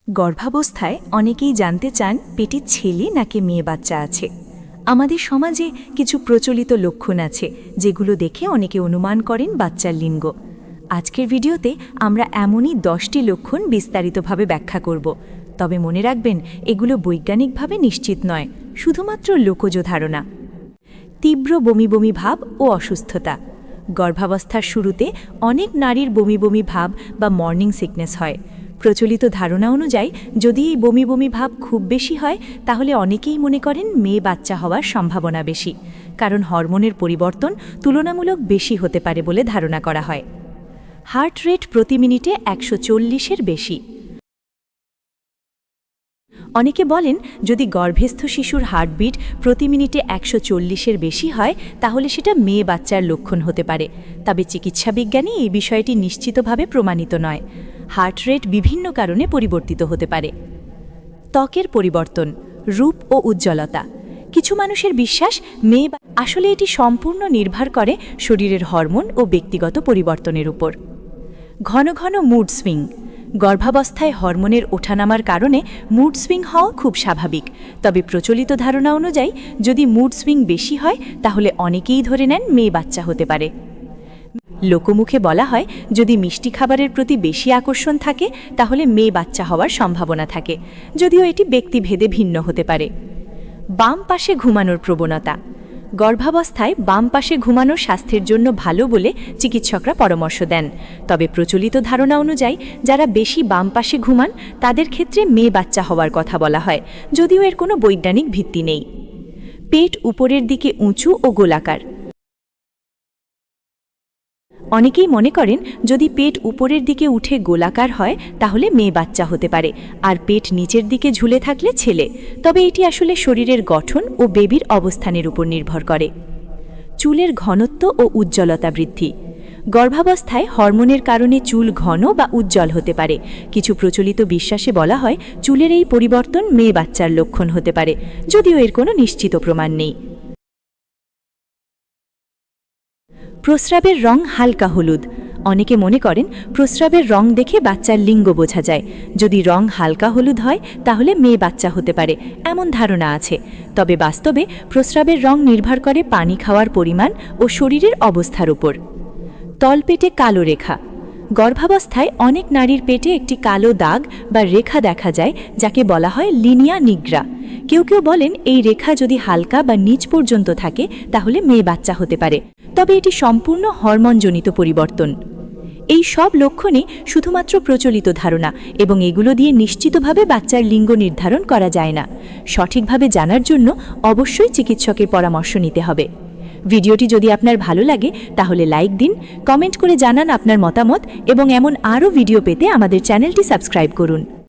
গর্ভাবস্থায় অনেকেই জানতে চান পেটে ছেলে নাকি মেয়ে বাচ্চা আছে। আমাদের সমাজে কিছু প্রচলিত লক্ষণ আছে যেগুলো দেখে অনেকে অনুমান করেন বাচ্চার লিঙ্গ। আজকের ভিডিওতে আমরা এমনই 10টি লক্ষণ বিস্তারিতভাবে ব্যাখ্যা করব। তবে মনে রাখবেন, এগুলো বৈজ্ঞানিকভাবে নিশ্চিত নয়, শুধুমাত্র লোকজ ধারণা। তীব্র বমি বমি ভাব ও অসুস্থতা। গর্ভাবস্থার শুরুতে অনেক নারীর বমি বমি ভাব বা মর্নিং সিকনেস হয়। প্রচলিত ধারণা অনুযায়ী যদি এই বমি বমি ভাব খুব বেশি হয় তাহলে অনেকেই মনে করেন মেয়ে বাচ্চা হওয়ার সম্ভাবনা বেশি, কারণ হরমোনের পরিবর্তন তুলনামূলক বেশি হতে পারে বলে ধারণা করা হয়। হার্ট রেট প্রতি মিনিটে 140-এর বেশি। অনেকে বলেন যদি গর্ভস্থ শিশুর হার্টবিট প্রতি মিনিটে 140-এর বেশি হয় তাহলে সেটা মেয়ে বাচ্চার লক্ষণ হতে পারে, তবে চিকিৎসাবিজ্ঞানী এই বিষয়টি নিশ্চিতভাবে প্রমাণিত নয়। হার্ট রেট বিভিন্ন কারণে পরিবর্তিত হতে পারে। ত্বকের পরিবর্তন, রূপ ও উজ্জ্বলতা। কিছু মানুষের বিশ্বাস মেয়ে আসলে এটি সম্পূর্ণ নির্ভর করে শরীরের হরমোন ও ব্যক্তিগত পরিবর্তনের উপর। ঘন ঘন মুড সুইং। গর্ভাবস্থায় হরমোনের ওঠানামার কারণে মুড সুইং হওয়া খুব স্বাভাবিক, তবে প্রচলিত ধারণা অনুযায়ী যদি মুড সুইং বেশি হয় তাহলে অনেকেই ধরে নেন মেয়ে বাচ্চা হতে পারে। লোকমুখে বলা হয় যদি মিষ্টি খাবারের প্রতি বেশি আকর্ষণ থাকে তাহলে মেয়ে বাচ্চা হওয়ার সম্ভাবনা থাকে, যদিও এটি ব্যক্তিভেদে ভিন্ন হতে পারে। বাম পাশে ঘুমানোর প্রবণতা। গর্ভাবস্থায় বাম পাশে ঘুমানো স্বাস্থ্যের জন্য ভালো বলে চিকিৎসকরা পরামর্শ দেন, তবে প্রচলিত ধারণা অনুযায়ী যারা বেশি বাম পাশে ঘুমান তাদের ক্ষেত্রে মেয়ে বাচ্চা হওয়ার কথা বলা হয়, যদিও এর কোনো বৈজ্ঞানিক ভিত্তি নেই। পেট উপরের দিকে উঁচু ও গোলাকার। অনেকেই মনে করেন যদি পেট উপরের দিকে উঠে গোলাকার হয় তাহলে মেয়ে বাচ্চা হতে পারে, আর পেট নিচের দিকে ঝুলে থাকলে ছেলে, তবে এটি আসলে শরীরের গঠন ও বেবির অবস্থানের উপর নির্ভর করে। চুলের ঘনত্ব ও উজ্জ্বলতা বৃদ্ধি। গর্ভাবস্থায় হরমোনের কারণে চুল ঘন বা উজ্জ্বল হতে পারে। কিছু প্রচলিত বিশ্বাসে বলা হয় চুলের এই পরিবর্তন মেয়ে বাচ্চার লক্ষণ হতে পারে, যদিও এর কোনো নিশ্চিত প্রমাণ নেই। প্রস্রাবের রং হালকা হলুদ। অনেকে মনে করেন প্রস্রাবের রং দেখে বাচ্চার লিঙ্গ বোঝা যায়। যদি রং হালকা হলুদ হয় তাহলে মেয়ে বাচ্চা হতে পারে, এমন ধারণা আছে, তবে বাস্তবে প্রস্রাবের রং নির্ভর করে পানি খাওয়ার পরিমাণ ও শরীরের অবস্থার উপর। তলপেটে কালো রেখা। গর্ভাবস্থায় অনেক নারীর পেটে একটি কালো দাগ বা রেখা দেখা যায়, যাকে বলা হয় লিনিয়া নিগ্রা। কেউ কেউ বলেন এই রেখা যদি হালকা বা নিচ পর্যন্ত থাকে তাহলে মেয়ে বাচ্চা হতে পারে, তবে এটি সম্পূর্ণ হরমোনজনিত পরিবর্তন। এই সব লক্ষণই শুধুমাত্র প্রচলিত ধারণা এবং এগুলো দিয়ে নিশ্চিতভাবে বাচ্চার লিঙ্গ নির্ধারণ করা যায় না। সঠিকভাবে জানার জন্য অবশ্যই চিকিৎসকের পরামর্শ নিতে হবে। ভিডিওটি যদি আপনার ভালো লাগে তাহলে লাইক দিন, কমেন্ট করে জানান আপনার মতামত এবং এমন আরও ভিডিও পেতে আমাদের চ্যানেলটি সাবস্ক্রাইব করুন।